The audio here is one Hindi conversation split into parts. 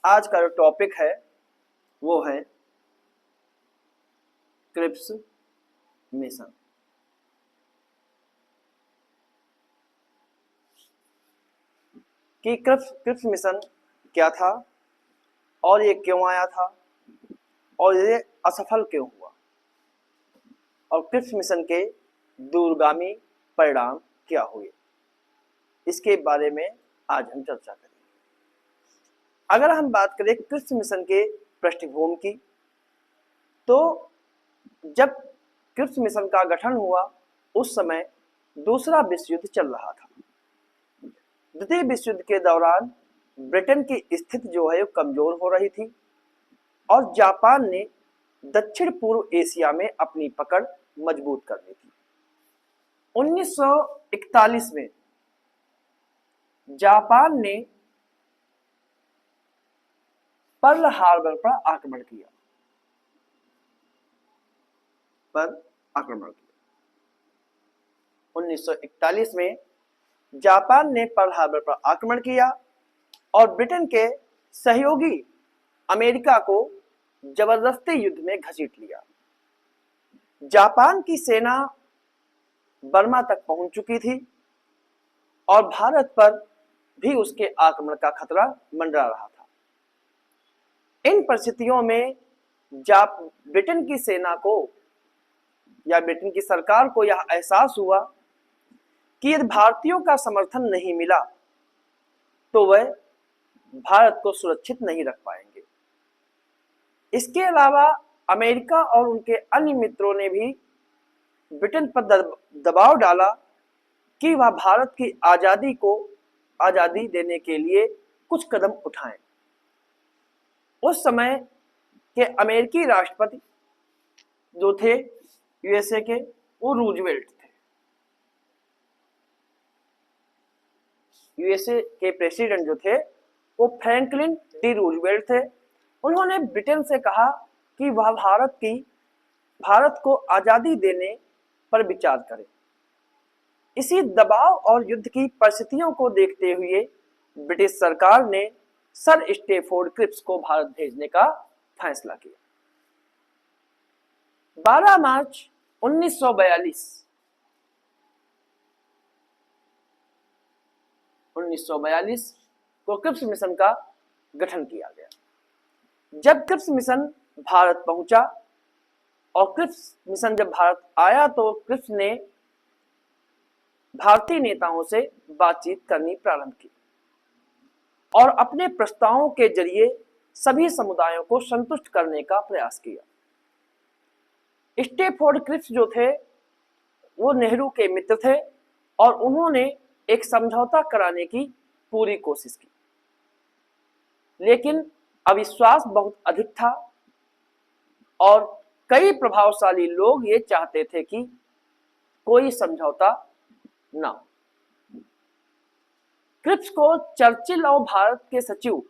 आज का जो टॉपिक है वो है क्रिप्स मिशन। कि क्रिप्स मिशन क्या था और ये क्यों आया था और ये असफल क्यों हुआ और क्रिप्स मिशन के दूरगामी परिणाम क्या हुए, इसके बारे में आज हम चर्चा करेंगे। अगर हम बात करें क्रिप्स मिशन के पृष्ठभूमि की, तो जब क्रिप्स मिशन का गठन हुआ उस समय दूसरा विश्व युद्ध चल रहा था। द्वितीय विश्व युद्ध के दौरान ब्रिटेन की स्थिति जो है वो कमजोर हो रही थी और जापान ने दक्षिण पूर्व एशिया में अपनी पकड़ मजबूत कर ली थी। 1941 में जापान ने पर्ल हार्बर पर आक्रमण किया। 1941 में जापान ने पर्ल हार्बर पर आक्रमण किया और ब्रिटेन के सहयोगी अमेरिका को जबरदस्ती युद्ध में घसीट लिया। जापान की सेना बर्मा तक पहुंच चुकी थी और भारत पर भी उसके आक्रमण का खतरा मंडरा रहा था। इन परिस्थितियों में ब्रिटेन की सेना को या ब्रिटेन की सरकार को यह एहसास हुआ कि यदि भारतीयों का समर्थन नहीं मिला तो वह भारत को सुरक्षित नहीं रख पाएंगे। इसके अलावा अमेरिका और उनके अन्य मित्रों ने भी ब्रिटेन पर दबाव डाला कि वह भारत की आजादी देने के लिए कुछ कदम उठाएं। उस समय के अमेरिकी राष्ट्रपति जो थे यूएसए के, वो रूजवेल्ट थे। यूएसए के प्रेसिडेंट जो थे वो फ्रैंकलिन डी रूजवेल्ट थे। उन्होंने ब्रिटेन से कहा कि वह भारत को आजादी देने पर विचार करे। इसी दबाव और युद्ध की परिस्थितियों को देखते हुए ब्रिटिश सरकार ने सर स्टेफोर्ड क्रिप्स को भारत भेजने का फैसला किया। 12 मार्च 1942 को क्रिप्स मिशन का गठन किया गया। जब क्रिप्स मिशन भारत पहुंचा और क्रिप्स मिशन जब भारत आया तो क्रिप्स ने भारतीय नेताओं से बातचीत करनी प्रारंभ की और अपने प्रस्तावों के जरिए सभी समुदायों को संतुष्ट करने का प्रयास किया। स्टेफोर्ड क्रिप्स जो थे वो नेहरू के मित्र थे और उन्होंने एक समझौता कराने की पूरी कोशिश की, लेकिन अविश्वास बहुत अधिक था और कई प्रभावशाली लोग ये चाहते थे कि कोई समझौता ना हो। क्रिप्स को चर्चिल और भारत के सचिव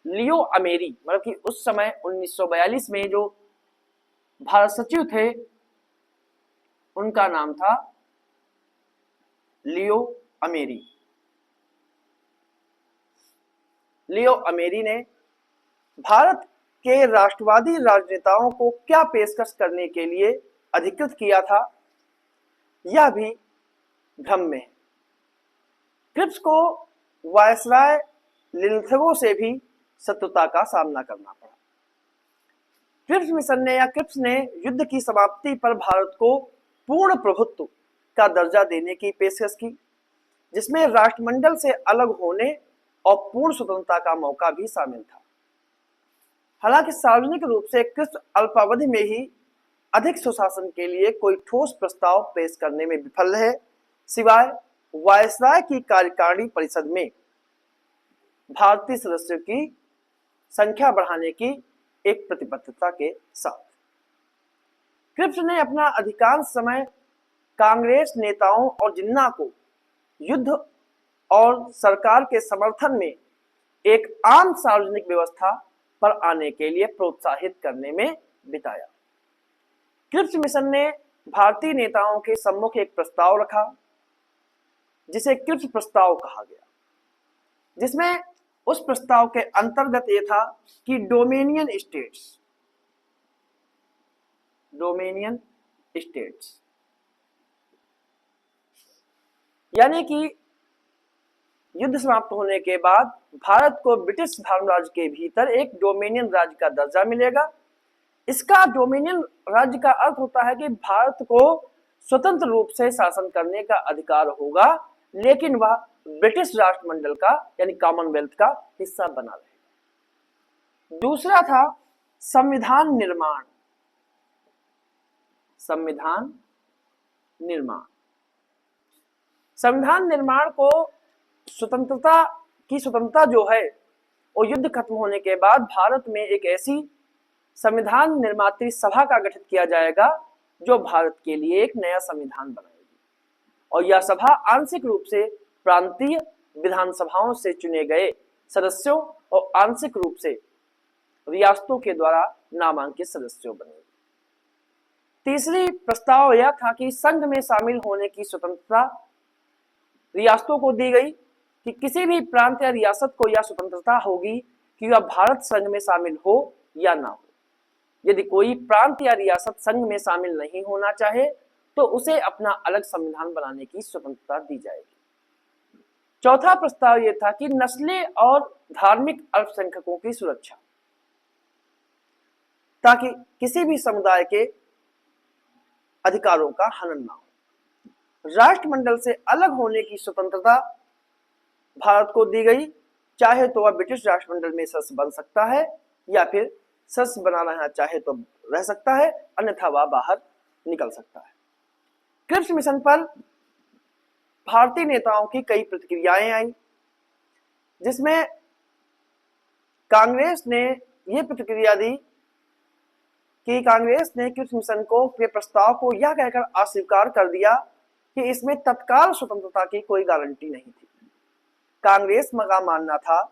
लियो अमेरी, मतलब कि उस समय 1942 में जो भारत सचिव थे उनका नाम था लियो अमेरी। लियो अमेरी ने भारत के राष्ट्रवादी राजनेताओं को क्या पेशकश करने के लिए अधिकृत किया था, यह भी भ्रम में है। क्रिप्स को वायसराय लिंथगो से भी शत्रुता का सामना करना पड़ा। क्रिप्स मिशन ने या क्रिप्स ने युद्ध की समाप्ति पर भारत को पूर्ण प्रभुत्व का दर्जा देने की पेशकश की, जिसमें राष्ट्रमंडल से अलग होने और पूर्ण स्वतंत्रता का मौका भी शामिल था। हालांकि सार्वजनिक रूप से क्रिप्स अल्पावधि में ही अधिक सुशासन के लिए कोई ठोस प्रस्ताव पेश करने में विफल रहे, सिवाय वायसराय की कार्यकारिणी परिषद में भारतीय सदस्यों की संख्या बढ़ाने की एक प्रतिबद्धता के साथ। क्रिप्स ने अपना अधिकांश समय कांग्रेस नेताओं और जिन्ना को युद्ध और सरकार के समर्थन में एक आम सार्वजनिक व्यवस्था पर आने के लिए प्रोत्साहित करने में बिताया। क्रिप्स मिशन ने भारतीय नेताओं के सम्मुख एक प्रस्ताव रखा जिसे क्रिप्स प्रस्ताव कहा गया, जिसमें उस प्रस्ताव के अंतर्गत ये था कि डोमेनियन स्टेट्स यानी कि युद्ध समाप्त होने के बाद भारत को ब्रिटिश साम्राज्य के भीतर एक डोमेनियन राज्य का दर्जा मिलेगा। इसका डोमेनियन राज्य का अर्थ होता है कि भारत को स्वतंत्र रूप से शासन करने का अधिकार होगा, लेकिन वह ब्रिटिश राष्ट्रमंडल का यानी कॉमनवेल्थ का हिस्सा बना रहेगा। दूसरा था संविधान निर्माण। संविधान निर्माण को स्वतंत्रता जो है वो युद्ध खत्म होने के बाद भारत में एक ऐसी संविधान निर्मात्री सभा का गठन किया जाएगा जो भारत के लिए एक नया संविधान बनाएगी, और यह सभा आंशिक रूप से प्रांतीय विधानसभाओं से चुने गए सदस्यों और आंशिक रूप से रियासतों के द्वारा नामांकित सदस्यों बनेगी। तीसरी प्रस्ताव यह था कि संघ में शामिल होने की स्वतंत्रता रियासतों को दी गई कि किसी भी प्रांत या रियासत को यह स्वतंत्रता होगी कि वह भारत संघ में शामिल हो या ना हो। यदि कोई प्रांत या रियासत संघ में शामिल नहीं होना चाहे तो उसे अपना अलग संविधान बनाने की स्वतंत्रता दी जाएगी। चौथा प्रस्ताव यह था कि नस्ली और धार्मिक अल्पसंख्यकों की सुरक्षा, ताकि किसी भी समुदाय के अधिकारों का हनन ना हो। राष्ट्रमंडल से अलग होने की स्वतंत्रता भारत को दी गई, चाहे तो वह ब्रिटिश राष्ट्रमंडल में सदस्य बन सकता है या फिर सदस्य बना रहना चाहे तो रह सकता है, अन्यथा वह बाहर निकल सकता है। क्रिप्स मिशन पर भारतीय नेताओं की कई प्रतिक्रियाएं आई, जिसमें कांग्रेस ने यह प्रतिक्रिया दी कि कांग्रेस ने क्रिप्स मिशन के प्रस्ताव को यह कहकर अस्वीकार कर दिया कि इसमें तत्काल स्वतंत्रता की कोई गारंटी नहीं थी। कांग्रेस का मानना था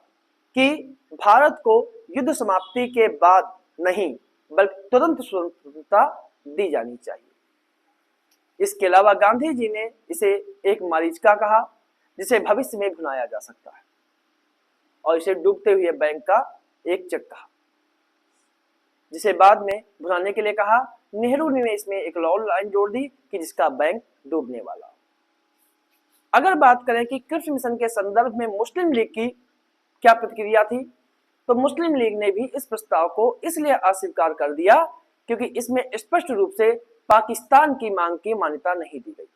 कि भारत को युद्ध समाप्ति के बाद नहीं बल्कि तुरंत स्वतंत्रता दी जानी चाहिए। इसके अलावा गांधी जी ने इसे एक मरीचिका कहा जिसे भविष्य में भुनाया जा सकता है, और इसे डूबते हुए बैंक का एक चक कहा जिसे बाद में भुनाने के लिए कहा। नेहरू ने इसमें एक और लाइन जोड़ दी कि जिसका बैंक डूबने वाला हो। अगर बात करें कि क्रिप्स मिशन के संदर्भ में मुस्लिम लीग की क्या प्रतिक्रिया थी, तो मुस्लिम लीग ने भी इस प्रस्ताव को इसलिए अस्वीकार कर दिया क्योंकि इसमें स्पष्ट रूप से पाकिस्तान की मांग की मान्यता नहीं दी गई।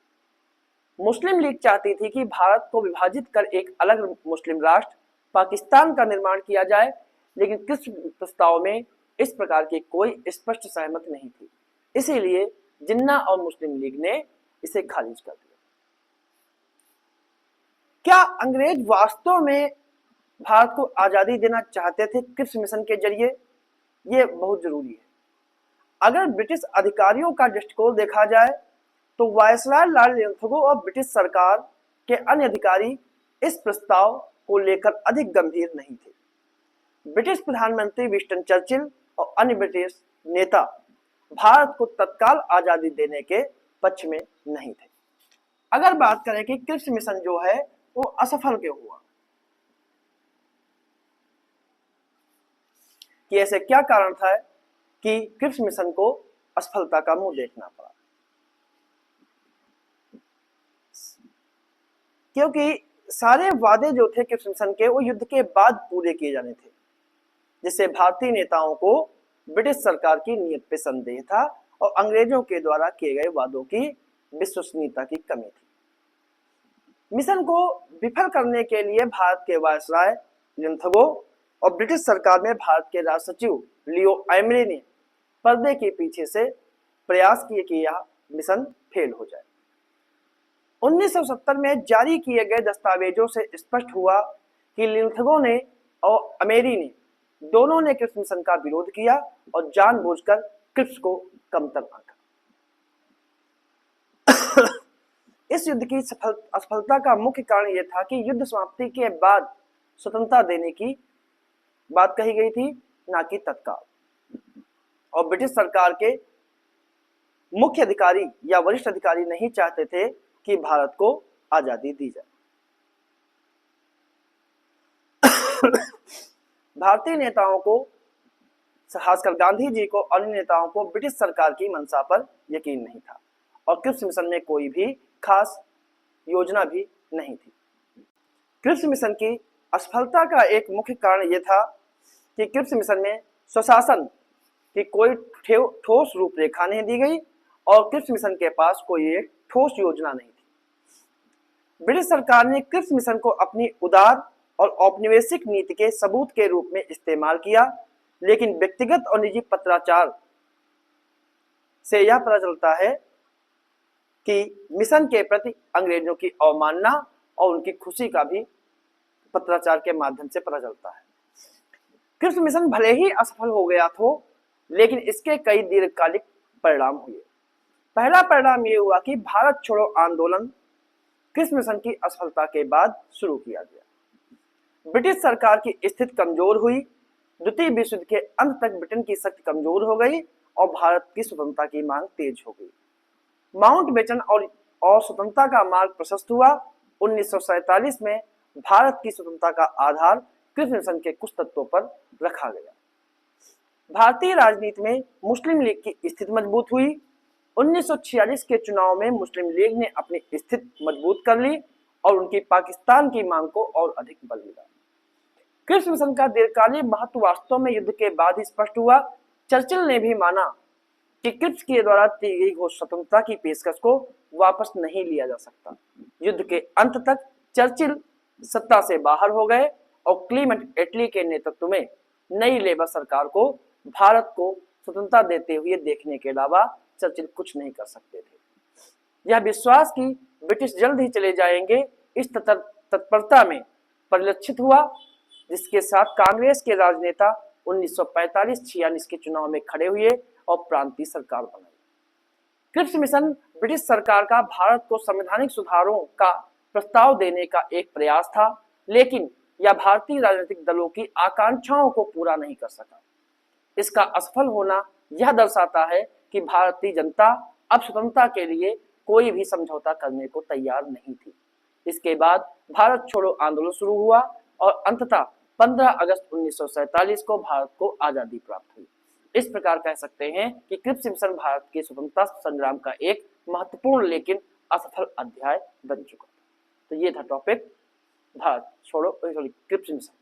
मुस्लिम लीग चाहती थी कि भारत को विभाजित कर एक अलग मुस्लिम राष्ट्र पाकिस्तान का निर्माण किया जाए, लेकिन क्रिप्स प्रस्ताव में इस प्रकार की कोई स्पष्ट सहमति नहीं थी, इसीलिए जिन्ना और मुस्लिम लीग ने इसे खारिज कर दिया। क्या अंग्रेज वास्तव में भारत को आजादी देना चाहते थे क्रिप्स मिशन के जरिए? यह बहुत जरूरी है। अगर ब्रिटिश अधिकारियों का दृष्टिकोण देखा जाए तो वायसराय लॉर्ड लिंथगो और ब्रिटिश सरकार के अन्य अधिकारी इस प्रस्ताव को लेकर अधिक गंभीर नहीं थे। ब्रिटिश प्रधानमंत्री विंस्टन चर्चिल और अन्य ब्रिटिश नेता भारत को तत्काल आजादी देने के पक्ष में नहीं थे। अगर बात करें कि क्रिप्स मिशन जो है वो असफल क्यों हुआ, कि ऐसे क्या कारण था कि क्रिप्स मिशन को असफलता का मुंह देखना पड़ा? क्योंकि सारे वादे जो थे क्रिप्स मिशन के वो युद्ध के बाद पूरे किए जाने थे, जिससे भारतीय नेताओं को ब्रिटिश सरकार की नीयत पे संदेह था और अंग्रेजों के द्वारा किए गए वादों की विश्वसनीयता की कमी थी। मिशन को विफल करने के लिए भारत के वायसराय लिंथगो और ब्रिटिश सरकार में भारत के राज सचिव लियो एमरी ने पर्दे के पीछे से प्रयास किए कि यह मिशन फेल हो जाए। 1970 में जारी किए गए दस्तावेजों से स्पष्ट हुआ कि लिंथगो ने और एमरी ने दोनों ने क्रिप्स मिशन का विरोध किया और जानबूझकर क्रिप्स को कमतर आंका। इस युद्ध की असफलता का मुख्य कारण यह था कि युद्ध समाप्ति के बाद स्वतंत्रता देने की बात कही गई थी, ना कि तत्काल, और ब्रिटिश सरकार के मुख्य अधिकारी या वरिष्ठ अधिकारी नहीं चाहते थे कि भारत को आजादी दी जाए। भारतीय नेताओं को, खासकर गांधी जी को, अन्य नेताओं को ब्रिटिश सरकार की मंशा पर यकीन नहीं था और क्रिप्स मिशन में कोई भी खास योजना भी नहीं थी। क्रिप्स मिशन की असफलता का एक मुख्य कारण यह था कि क्रिप्स मिशन में स्वशासन की कोई ठोस रूपरेखा नहीं दी गई और क्रिप्स मिशन के पास कोई एक ठोस योजना नहीं थी। ब्रिटिश सरकार ने क्रिप्स मिशन को अपनी उदार और औपनिवेशिक नीति के सबूत के रूप में इस्तेमाल किया, लेकिन व्यक्तिगत और निजी पत्राचार से यह पता चलता है कि मिशन के प्रति अंग्रेजों की अवमानना और उनकी खुशी का भी पत्राचार के माध्यम से पता चलता है। क्रिप्स मिशन भले ही असफल हो गया हो, लेकिन इसके कई दीर्घकालिक परिणाम हुए। पहला परिणाम यह हुआ कि भारत छोड़ो आंदोलन क्रिप्स मिशन की असफलता के बाद शुरू किया गया। ब्रिटिश सरकार की स्थिति कमजोर हुई। द्वितीय विश्व युद्ध के अंत तक ब्रिटेन की शक्ति कमजोर हो गई और भारत की स्वतंत्रता की मांग तेज हो गई। माउंटबेटन और स्वतंत्रता का मार्ग प्रशस्त हुआ। 1947 में भारत की स्वतंत्रता का आधार क्रिप्स मिशन के कुछ तत्वों पर रखा गया। भारतीय राजनीति में मुस्लिम लीग की स्थिति मजबूत हुई। 1946 के चुनाव में मुस्लिम लीग ने अपनी स्थिति मजबूत कर ली और उनकी पाकिस्तान की मांग को और अधिक बल मिला। क्रिप्स मिशन का दीर्घकालीन महत्व वास्तव में युद्ध के बाद ही स्पष्ट हुआ। चर्चिल ने भी माना कि क्रिप्स के द्वारा दी गई घोषित स्वतंत्रता की पेशकश को वापस नहीं लिया जा सकता। युद्ध के अंत तक चर्चिल सत्ता से बाहर हो गए और क्लीमेंट एटली के नेतृत्व में नई लेबर सरकार को भारत को स्वतंत्रता देते हुए देखने के अलावा चर्चिल कुछ नहीं कर सकते थे। यह विश्वास कि ब्रिटिश जल्द ही चले जाएंगे इस तत्परता में परिलक्षित हुआ, जिसके साथ कांग्रेस के राजनेता 1945-46 के चुनाव में खड़े हुए और प्रांतीय सरकार बनाई। क्रिप्स मिशन ब्रिटिश सरकार का भारत को संवैधानिक सुधारों का प्रस्ताव देने का एक प्रयास था, लेकिन यह भारतीय राजनीतिक दलों की आकांक्षाओं को पूरा नहीं कर सका। इसका असफल होना यह दर्शाता है कि भारतीय जनता अब स्वतंत्रता के लिए कोई भी समझौता करने को तैयार नहीं थी। इसके बाद भारत छोड़ो आंदोलन शुरू हुआ और अंततः 15 अगस्त 1947 को भारत को आजादी प्राप्त हुई। इस प्रकार कह सकते हैं कि क्रिप्स मिशन भारत के स्वतंत्रता संग्राम का एक महत्वपूर्ण लेकिन असफल अध्याय बन चुका था। तो ये था टॉपिक भारत छोड़ो क्रिप्स मिशन।